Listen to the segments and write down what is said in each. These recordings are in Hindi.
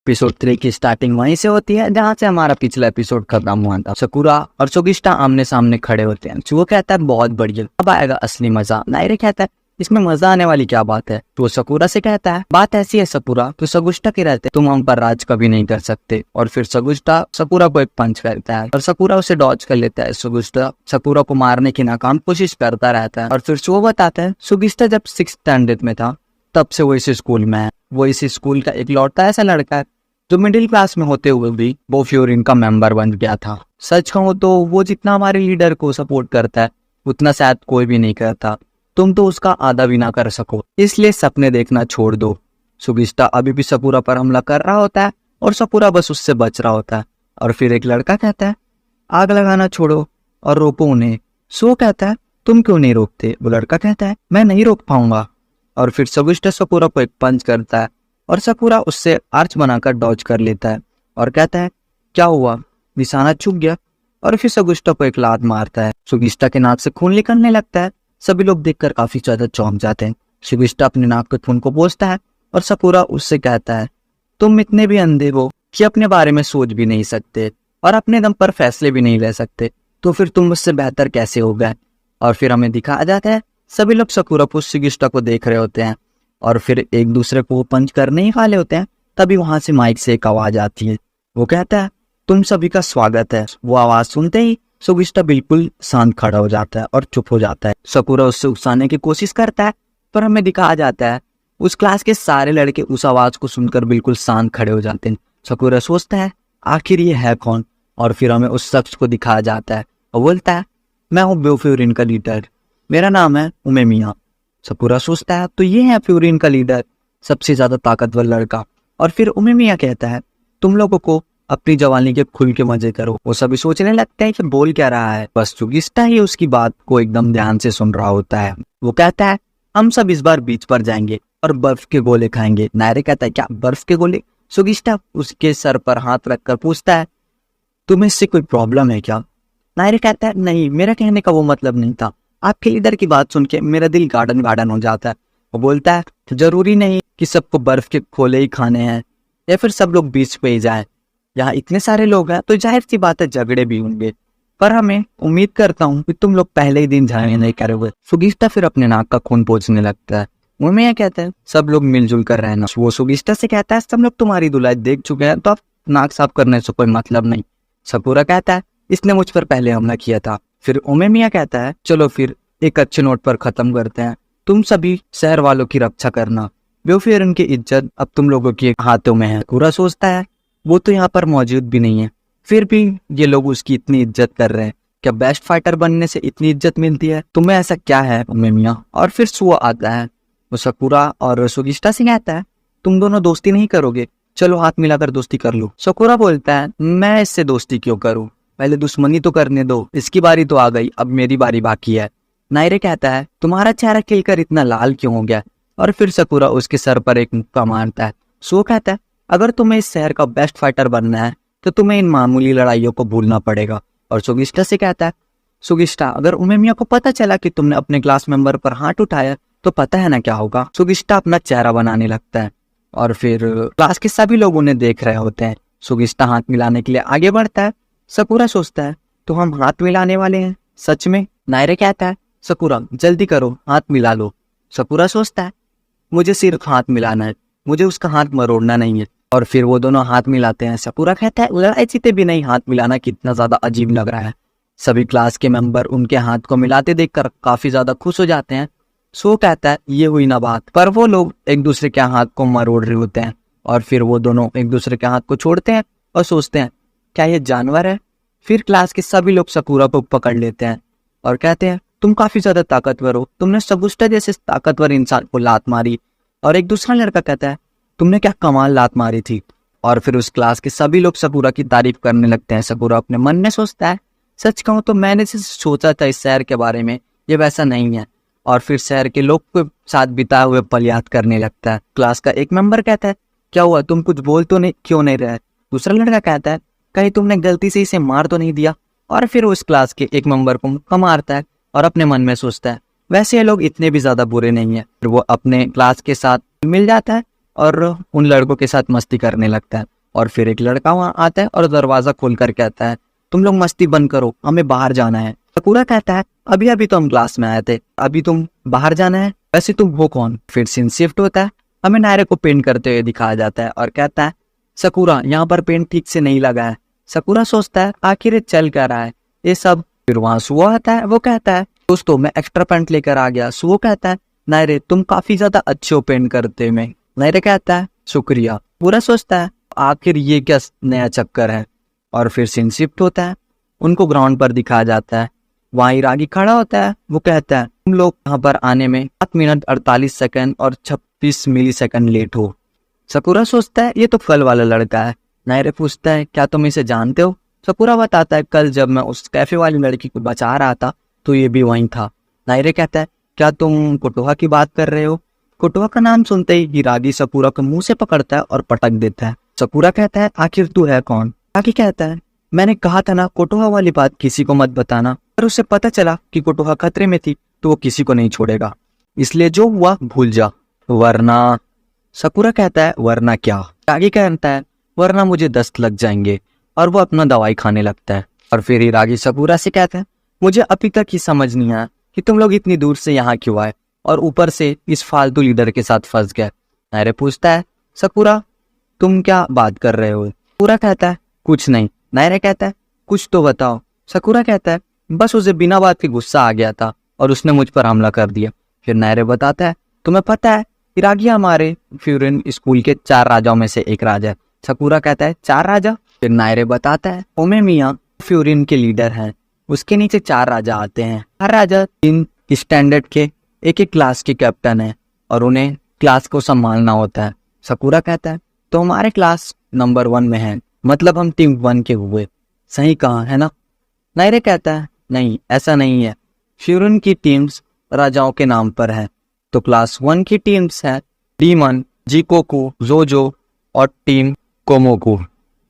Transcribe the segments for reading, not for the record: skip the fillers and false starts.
एपिसोड 3 की स्टार्टिंग वहीं से होती है जहाँ से हमारा पिछला एपिसोड खत्म हुआ था। सकुरा और सुगिस्टा आमने सामने खड़े होते हैं। वो कहता है बहुत बढ़िया, अब आएगा असली मजा। नायरे कहता है इसमें मजा आने वाली क्या बात है। तो सकुरा से कहता है बात ऐसी है सकुरा, तो सगुस्टा के रहते तुम हम पर राज कभी नहीं कर सकते। और फिर सगुस्टा सकुरा को एक पंच करता है और सकुरा उसे डॉज कर लेता है। सगुस्टा सकुरा को मारने की नाकाम कोशिश करता रहता है। और फिर वो बताता है सुगिस्टा जब 6th स्टैंडर्ड में था तब से वो इस स्कूल में है। वो इस स्कूल का एक लौटता ऐसा लड़का है जो मिडिल क्लास में होते हुए भी वो फ्यूरिन का मेंबर बन गया था। सच कहूँ तो वो जितना हमारे लीडर को सपोर्ट करता है उतना शायद कोई भी नहीं करता। तुम तो उसका आधा भी ना कर सको, इसलिए सपने देखना छोड़ दो। सुगिस्टा अभी भी सकुरा पर हमला कर रहा होता है और सकुरा बस उससे बच रहा होता है। और फिर एक लड़का कहता है आग लगाना छोड़ो और रोको उन्हें। सो कहता है तुम क्यों नहीं रोकते। वो लड़का कहता है मैं नहीं रोक पाऊंगा। और फिर सुगिस्टा सकुरा को एक पंच करता है और सकुरा उससे आर्च बनाकर डॉज कर लेता है और कहता है क्या हुआ, निशाना चूक गया। और फिर सुगिस्टा को एक लात मारता है। सुगिस्टा के नाक से खून निकलने लगता है। सभी लोग देखकर काफी ज्यादा चौंक जाते हैं। सुगिस्टा अपने नाक के खून को पोंछता है और सकुरा उससे कहता है तुम इतने भी अंधे हो कि अपने बारे में सोच भी नहीं सकते और अपने दम पर फैसले भी नहीं ले सकते, तो फिर तुम मुझसे बेहतर कैसे हो गए। और फिर हमें दिखाया जाता है सभी लोग सकुरा को सुगिस्टा को देख रहे होते हैं और फिर एक दूसरे को पंच करने ही वाले होते हैं। तभी वहां से माइक से एक आवाज आती है। वो कहता है तुम सभी का स्वागत है। वो आवाज सुनते ही सुगिस्टा बिल्कुल शांत खड़ा हो जाता है और चुप हो जाता है। सकुरा उससे उकसाने की कोशिश करता है पर हमें दिखाया जाता है उस क्लास के सारे लड़के उस आवाज को सुनकर बिल्कुल शांत खड़े हो जाते हैं। सकुरा सोचता है आखिर ये है कौन। और फिर हमें उस शख्स को दिखाया जाता है और बोलता है मैं हूँ फ्यूरिन का लीडर, मेरा नाम है उमेमिया। सकुरा सोचता है तो ये है फ्यूरिन का लीडर, सबसे ज्यादा ताकतवर लड़का। और फिर उमेमिया कहता है तुम लोगों को अपनी जवानी के खुल के मजे करो। वो सभी सोचने लगते हैं कि बोल क्या रहा है, बस सुगिस्टा ही उसकी बात को एकदम ध्यान से सुन रहा होता है। वो कहता है हम सब इस बार बीच पर जाएंगे और बर्फ के गोले खाएंगे। नायरे कहता है क्या बर्फ के गोले। सुगिस्टा उसके सर पर हाथ रखकर पूछता है तुम्हें इससे कोई प्रॉब्लम है क्या। नायरे कहता है नहीं, मेरा कहने का वो मतलब नहीं था। आपके लीडर की बात सुन के मेरा दिल गार्डन गार्डन हो जाता है। वो बोलता है जरूरी नहीं कि सबको बर्फ के गोले ही खाने हैं या फिर सब लोग बीच पे ही जाए। यहाँ इतने सारे लोग हैं तो जाहिर सी बात है झगड़े भी होंगे, पर हमें उम्मीद करता हूँ कि तुम लोग पहले ही दिन झगड़े नहीं करोगे। सुगिस्टा फिर अपने नाक का खून पोंछने लगता है। उमेमिया कहता है सब लोग मिलजुल कर रहना। वो सुगिस्टा से कहता है सब लोग तुम्हारी धुलाई देख चुके हैं तो अब नाक साफ करने से कोई मतलब नहीं। सकुरा कहता है इसने मुझ पर पहले हमला किया था। फिर उमेमिया कहता है चलो फिर एक अच्छे नोट पर खत्म करते हैं, तुम सभी शहर वालों की रक्षा करना, फ्यूरिन की इज्जत अब तुम लोगों के हाथों में है। सकुरा सोचता है वो तो यहाँ पर मौजूद भी नहीं है, फिर भी ये लोग उसकी इतनी इज्जत कर रहे हैं। क्या बेस्ट फाइटर बनने से इतनी इज्जत मिलती है, तुम्हें ऐसा क्या है उमेमिया। और फिर सुओ आता है। वो सकुरा और सुगिस्टा से कहता है तुम दोनों दोस्ती नहीं करोगे, चलो हाथ मिलाकर दोस्ती कर लो। सकुरा बोलता है मैं इससे दोस्ती क्यों करूं, पहले दुश्मनी तो करने दो, इसकी बारी तो आ गई, अब मेरी बारी बाकी है। नायरे कहता है तुम्हारा चेहरा खिलकर इतना लाल क्यों हो गया। और फिर सकुरा उसके सर पर एक मुक्का मारता है। सो कहता है अगर तुम्हें इस शहर का बेस्ट फाइटर बनना है तो तुम्हें इन मामूली लड़ाइयों को भूलना पड़ेगा। और सुगिस्टा से कहता है सुगिस्टा अगर उमेमिया को पता चला कि तुमने अपने क्लास मेंबर पर हाथ उठाया तो पता है ना क्या होगा। सुगिस्टा अपना चेहरा बनाने लगता है और फिर क्लास के सभी लोग उन्हें देख रहे होते हैं। सुगिस्टा हाथ मिलाने के लिए आगे बढ़ता है। सकुरा सोचता है तो हम हाथ मिलाने वाले हैं सच में। नायरे कहता है सकुरा जल्दी करो हाथ मिला लो। सकुरा सोचता है मुझे सिर्फ हाथ मिलाना है, मुझे उसका हाथ मरोड़ना नहीं है। और फिर वो दोनों हाथ मिलाते हैं। सकुरा कहता है लड़ाई जीते भी नहीं हाथ मिलाना कितना ज्यादा अजीब लग रहा है। सभी क्लास के मेंबर उनके हाथ को मिलाते देखकर काफी ज्यादा खुश हो जाते हैं। सो कहता है ये हुई ना बात, पर वो लोग एक दूसरे के हाथ को मरोड़ रहे होते हैं। और फिर वो दोनों एक दूसरे के हाथ को छोड़ते हैं और सोचते हैं क्या ये जानवर है। फिर क्लास के सभी लोग सकुरा को पकड़ लेते हैं और कहते हैं तुम काफी ज्यादा ताकतवर हो, तुमने सगुस्टा जैसे ताकतवर इंसान को लात मारी। और एक दूसरा लड़का कहता है तुमने क्या कमाल लात मारी थी। और फिर उस क्लास के सभी लोग सकुरा की तारीफ करने लगते हैं। सकुरा अपने मन में सोचता है सच कहूँ तो मैंने सोचा था इस शहर के बारे में, ये वैसा नहीं है। और फिर शहर के लोग के साथ बिताए हुए पल याद करने लगता है। क्लास का एक मेंबर कहता है क्या हुआ, तुम कुछ बोल तो नहीं क्यों नहीं रहे। दूसरा लड़का कहता है कहीं तुमने गलती से इसे मार तो नहीं दिया। और फिर उस क्लास के एक मेंबर को मुक्का मारता है और अपने मन में सोचता है वैसे ये लोग इतने भी ज्यादा बुरे नहीं है। फिर वो अपने क्लास के साथ मिल जाता है और उन लड़कों के साथ मस्ती करने लगता है। और फिर एक लड़का वहाँ आता है और दरवाजा खोल कर कहता है, तुम लोग मस्ती बंद करो, हमें बाहर जाना है। सकूरा कहता है, अभी अभी तो हम क्लास में आए थे, अभी तुम बाहर जाना है, वैसे तुम हो कौन? फिर सीन शिफ्ट होता है, हमें नायरे को पेंट करते हुए दिखाया जाता है और कहता है, सकूरा यहाँ पर पेंट ठीक से नहीं लगा है। सकूरा सोचता है आखिर ये चल क्या रहा है ये सब। फिर वहाँ सुओ आता है, वो कहता है, दोस्तों मैं एक्स्ट्रा पेंट लेकर आ गया। सुओ कहता है, नायरे तुम काफी ज्यादा अच्छे हो पेंट करते में। नायरे कहता है, शुक्रिया। पूरा सोचता है आखिर ये क्या नया चक्कर है। और फिर सीन शिफ्ट होता है, उनको ग्राउंड पर दिखाया जाता है, वहाँ हिरागी खड़ा होता है, वो कहता है, तुम लोग यहाँ पर आने में 7 मिनट 48 सेकंड और 26 मिली सेकंड लेट हो। सकूरा सोचता है ये तो कल वाला लड़का है। नायरे पूछता है, क्या तुम इसे जानते हो? सकूरा बताता है, कल जब मैं उस कैफे वाली लड़की को बचा रहा था तो ये भी वहीं था। नायरे कहता है, क्या तुम कोटोहा की बात कर रहे हो? कोटोहा का नाम सुनते ही हिरागी सकूरा को मुंह से पकड़ता है और पटक देता है। सकूरा कहता है, आखिर तू है कौन? हिरागी कहता है, मैंने कहा था ना कोटोहा वाली बात किसी को मत बताना। पर उसे पता चला कि कोटोहा खतरे में थी तो वो किसी को नहीं छोड़ेगा, इसलिए जो हुआ भूल जा, वरना। सकूरा कहता है, वरना क्या? हिरागी कहता है, वरना मुझे दस्त लग जाएंगे। और वो अपना दवाई खाने लगता है। और फिर हिरागी सकूरा से कहता है, मुझे अभी तक ही समझ नहीं आया कि तुम लोग इतनी दूर से यहाँ क्यों आए और ऊपर से इस फालतू लीडर के साथ फंस गए। नायरे पूछता है, सकूरा तुम क्या बात कर रहे हो? सकूरा कहता है, कुछ नहीं। नायरे कहता है, कुछ तो बताओ। सकूरा कहता है, बस उसे बिना बात के गुस्सा आ गया था और उसने मुझ पर हमला कर दिया। फिर नायरे बताता है, तुम्हें पता है हिरागी हमारे फ्यूरिन स्कूल के 4 राजाओं में से एक राजा है। सकूरा कहता है, 4 राजा? फिर नायरे बताता है, ओमेमिया फ्यूरिन के लीडर हैं, उसके नीचे 4 राजा आते हैं। हर राजा 3 स्टैंडर्ड के एक क्लास के कैप्टन है और उन्हें क्लास को संभालना होता है। सकूरा कहता है, तो हमारे क्लास नंबर 1 में है, मतलब हम टीम 1 के हुए। सही कहा है ना? नायरे कहता है, नहीं ऐसा नहीं है, फ्यूरिन की टीम्स राजाओं के नाम पर है, तो क्लास 1 की टीम्स है डीमन, जिकोकू, जोजो और टीम कोमोकू।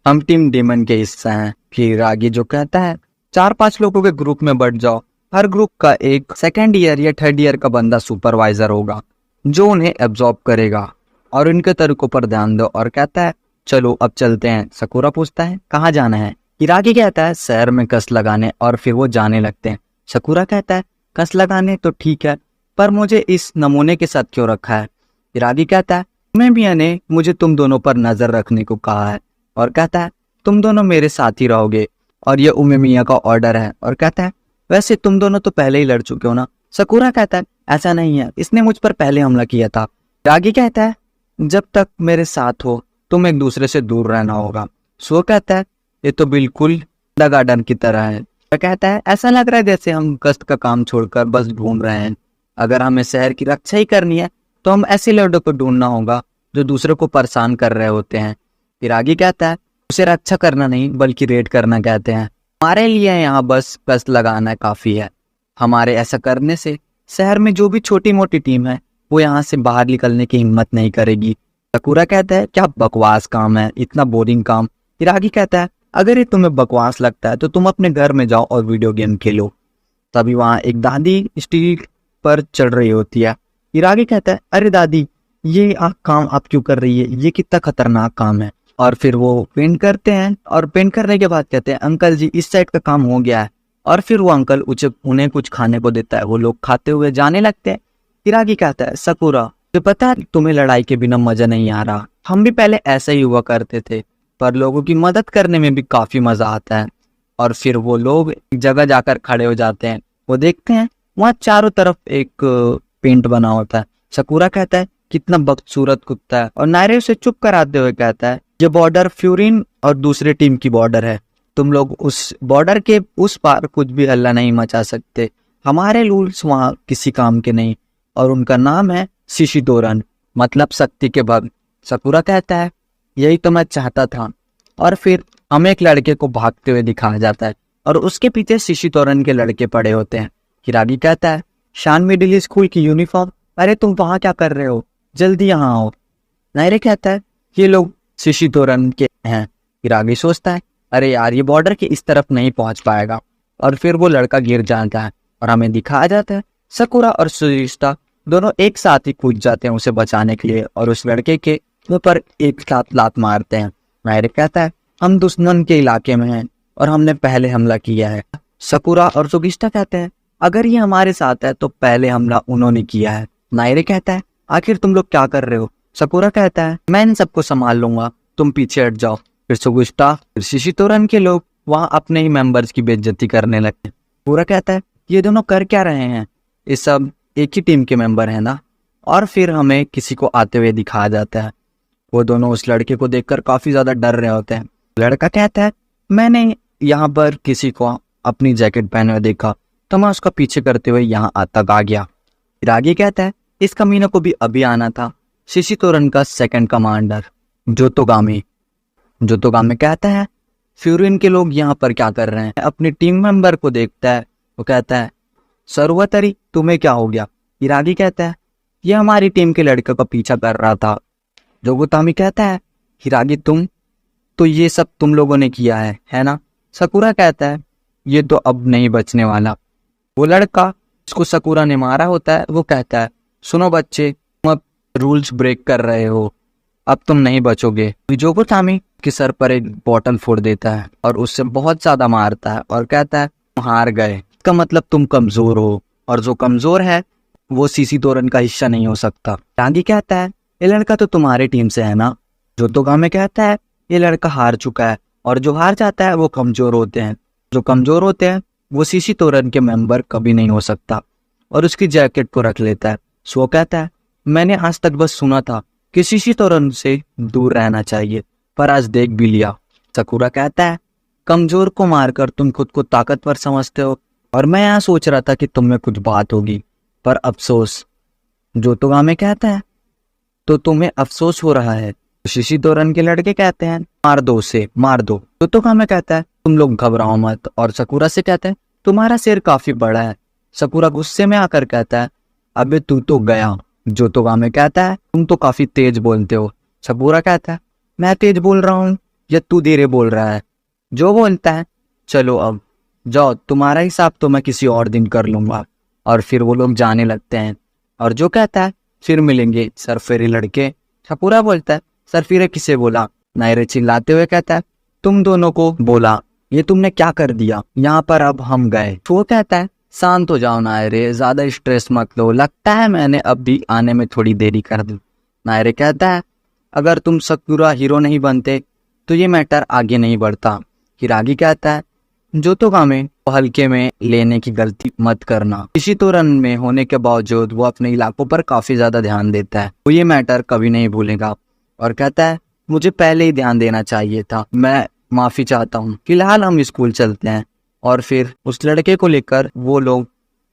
हम टीम डीमन के हिस्सा हैं। फिर आगे जो कहता है, 4-5 लोगों के ग्रुप में बढ़ जाओ, हर ग्रुप का एक 2nd ईयर या 3rd ईयर का बंदा सुपरवाइजर होगा जो उन्हें एब्जॉर्ब करेगा और उनके तरीकों पर ध्यान दो। और कहता है, चलो अब चलते हैं। सकूरा पूछता है, कहाँ जाना है? हिरागी कहता है, शहर में कस लगाने। और फिर वो जाने लगते हैं। सकूरा कहता है, कस लगाने तो ठीक है, पर मुझे इस नमूने के साथ क्यों रखा है? हिरागी कहता है, उमेमिया ने मुझे तुम दोनों पर नजर रखने को कहा है और कहता है, तुम दोनों मेरे साथ ही रहोगे और ये उमेमिया का ऑर्डर है। और कहता है, वैसे तुम दोनों तो पहले ही लड़ चुके हो ना? सकूरा कहता है, ऐसा नहीं है, इसने मुझ पर पहले हमला किया था। हिरागी कहता है, जब तक मेरे साथ हो तुम एक दूसरे से दूर रहना होगा। सो कहता है, ये तो बिल्कुल गार्डन की तरह है। कहता है, ऐसा लग रहा है जैसे हम गश्त का काम छोड़कर बस घूम रहे हैं। अगर हमें शहर की रक्षा ही करनी है तो हम ऐसे लोगों को ढूंढना होगा जो दूसरे को परेशान कर रहे होते हैं। हिरागी कहता है, उसे रक्षा करना नहीं बल्कि रेड करना कहते हैं। हमारे लिए यहाँ बस गश्त लगाना काफी है। हमारे ऐसा करने से शहर में जो भी छोटी मोटी टीम है वो यहाँ से बाहर निकलने की हिम्मत नहीं करेगी। सकूरा कहता है, क्या बकवास काम है, इतना बोरिंग काम। हिरागी कहता है, अगर ये तुम्हें बकवास लगता है तो तुम अपने घर में जाओ और वीडियो गेम खेलो। तभी वहाँ एक दादी स्टील पर चढ़ रही होती है। हिरागी कहता है, अरे दादी ये काम आप क्यों कर रही है, ये कितना खतरनाक काम है। और फिर वो पेंट करते हैं और पेंट करने के बाद कहते हैं, अंकल जी इस साइड का काम हो गया है। और फिर वो अंकल उन्हें कुछ खाने को देता है, वो लोग खाते हुए जाने लगते हैं। हिरागी कहता है, सकूरा तो पता है तुम्हें लड़ाई के बिना मजा नहीं आ रहा, हम भी पहले ऐसे ही हुआ करते थे, पर लोगों की मदद करने में भी काफी मजा आता है। और फिर वो लोग एक जगह जाकर खड़े हो जाते हैं, वो देखते हैं वहाँ चारों तरफ एक पेंट बना होता है। सकूरा कहता है, कितना बदसूरत कुत्ता है। और नायरे उसे चुप कराते हुए कहता है, ये बॉर्डर फ्यूरिन और दूसरे टीम की बॉर्डर है, तुम लोग उस बॉर्डर के उस पार कुछ भी हल्ला नहीं मचा सकते, हमारे रूल्स वहाँ किसी काम के नहीं। और उनका नाम है शिशितोरन, मतलब शक्ति के भक्त। सकूरा कहता है, यही तो मैं चाहता था। और फिर हमें एक लड़के को भागते हुए दिखाया जाता है और उसके पीछे शिशितोरन के लड़के पड़े होते हैं। हिरागी कहता है, शान मिडिल स्कूल की यूनिफॉर्म, अरे तुम वहां क्या कर रहे हो, जल्दी यहाँ आओ। नायरे कहता है, ये लोग शिशितोरन के हैं। हिरागी सोचता है, अरे यार ये बॉर्डर के इस तरफ नहीं पहुंच पाएगा। और फिर वो लड़का गिर जाता है और हमें दिखाया जाता है सकूरा और सुरिश्ता दोनों एक साथ ही कूद जाते हैं उसे बचाने के लिए और उस लड़के के ऊपर एक साथ लात मारते हैं। नायरे कहता है हम दुश्मन के इलाके में हैं और हमने पहले हमला किया है। सकुरा और सुगिस्टा कहते हैं अगर ये हमारे साथ है तो पहले हमला उन्होंने किया है। नायरे कहता है आखिर तुम लोग क्या कर रहे हो। सकुरा कहता है मैं इन सबको संभाल लूंगा, तुम पीछे हट जाओ। फिर सुगिस्टा फिर शिशितोरन के लोग वहां अपने ही मेंबर्स की बेइज्जती करने लगते। पूरा कहता है ये दोनों कर क्या रहे हैं, ये सब एक ही टीम के मेंबर हैं ना। और फिर हमें किसी को आते हुए दिखाया जाता है। वो दोनों उस लड़के को देखकर काफी ज्यादा डर रहे होते हैं। लड़का कहता है मैंने यहाँ पर किसी को अपनी जैकेट पहने हुए देखा तो मैं उसका पीछे करते हुए यहाँ तक आ गया। फिर आगे कहता है इस कमीने को भी अभी आना था। शिशितोरन का सेकंड कमांडर जोतोगामी कहता है फ्यूरिन के लोग यहाँ पर क्या कर रहे हैं। अपनी टीम मेंबर को देखता है, वो कहता है सर्वतरी तुम्हें क्या हो गया। हिरागी कहता है ये हमारी टीम के लड़के का पीछा कर रहा था। जोगोतामी कहता है हिरागी तुम तो ये सब तुम लोगों ने किया है ना। सकुरा कहता है ये तो अब नहीं बचने वाला। वो लड़का जिसको सकुरा ने मारा होता है वो कहता है सुनो बच्चे, तुम अब रूल्स ब्रेक कर रहे हो, अब तुम नहीं बचोगे। जोगोतामी के सर पर एक बॉटल फोड़ देता है और उससे बहुत ज्यादा मारता है और कहता है तुम हार गए, इसका मतलब तुम कमजोर हो और जो कमजोर है वो शिशितोरन का हिस्सा नहीं हो सकता। टांगी कहता है ये लड़का तो तुम्हारी टीम से है ना। जोतोगामी कहता है ये लड़का हार चुका है और जो हार जाता है वो कमजोर होते हैं, जो कमजोर होते हैं वो शिशितोरन के मेंबर कभी नहीं हो सकता। और उसकी जैकेट को रख लेता है। सो कहता है मैंने आज तक बस सुना था कि शिशितोरन से दूर रहना चाहिए, पर आज देख भी लिया। सकुरा कहता है कमजोर को मारकर तुम खुद को ताकतवर समझते हो और मैं यहाँ सोच रहा था कि तुम में कुछ बात होगी, पर अफसोस। जोतोगामी कहता है तो तुम्हें अफसोस हो रहा है। शिशितोरन के लड़के कहते हैं मार दो उसे, मार दो। जोतोगामी कहता है तुम लोग घबराओ मत और सकुरा से कहते हैं तुम्हारा सिर काफी बड़ा है। सकुरा गुस्से में आकर कहता है अबे तू तो गया। जोतोगामी कहता है तुम तो काफी तेज बोलते हो। सकुरा कहता है मैं तेज बोल रहा हूँ या तू धीरे बोल रहा है। जो बोलता है चलो अब जाओ, तुम्हारा हिसाब तो मैं किसी और दिन कर लूंगा। और फिर वो लोग जाने लगते हैं और जो कहता है फिर मिलेंगे सरफेरे लड़के। सकुरा बोलता है सरफिरे किसे बोला। नायरे चिल्लाते हुए कहता है तुम दोनों को बोला, ये तुमने क्या कर दिया, यहाँ पर अब हम गए। वो कहता है शांत हो जाओ नायरे, ज्यादा स्ट्रेस मत लो, लगता है मैंने अब भी आने में थोड़ी देरी कर दी। नायरे कहता है अगर तुम सकुरा हीरो नहीं बनते तो ये मैटर आगे नहीं बढ़ता। हिरागी कहता है जोतोगामी को हल्के में लेने की गलती मत करना। शिशितोरन में होने के बावजूद वो अपने इलाकों पर काफी ज्यादा ध्यान देता है, वो ये मैटर कभी नहीं भूलेगा। और कहता है मुझे पहले ही ध्यान देना चाहिए था, मैं माफी चाहता हूँ। फिलहाल हम स्कूल चलते हैं। और फिर उस लड़के को लेकर वो लोग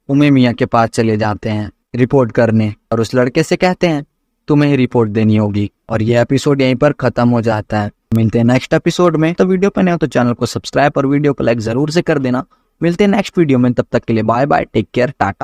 उमेमिया के पास चले जाते हैं रिपोर्ट करने और उस लड़के से कहते हैं तुम्हें रिपोर्ट देनी होगी। और ये एपिसोड यहीं पर खत्म हो जाता है। मिलते हैं नेक्स्ट एपिसोड में। तो वीडियो पे नए हो तो चैनल को सब्सक्राइब और वीडियो को लाइक जरूर से कर देना। मिलते हैं नेक्स्ट वीडियो में, तब तक के लिए bye bye, take care, Tata.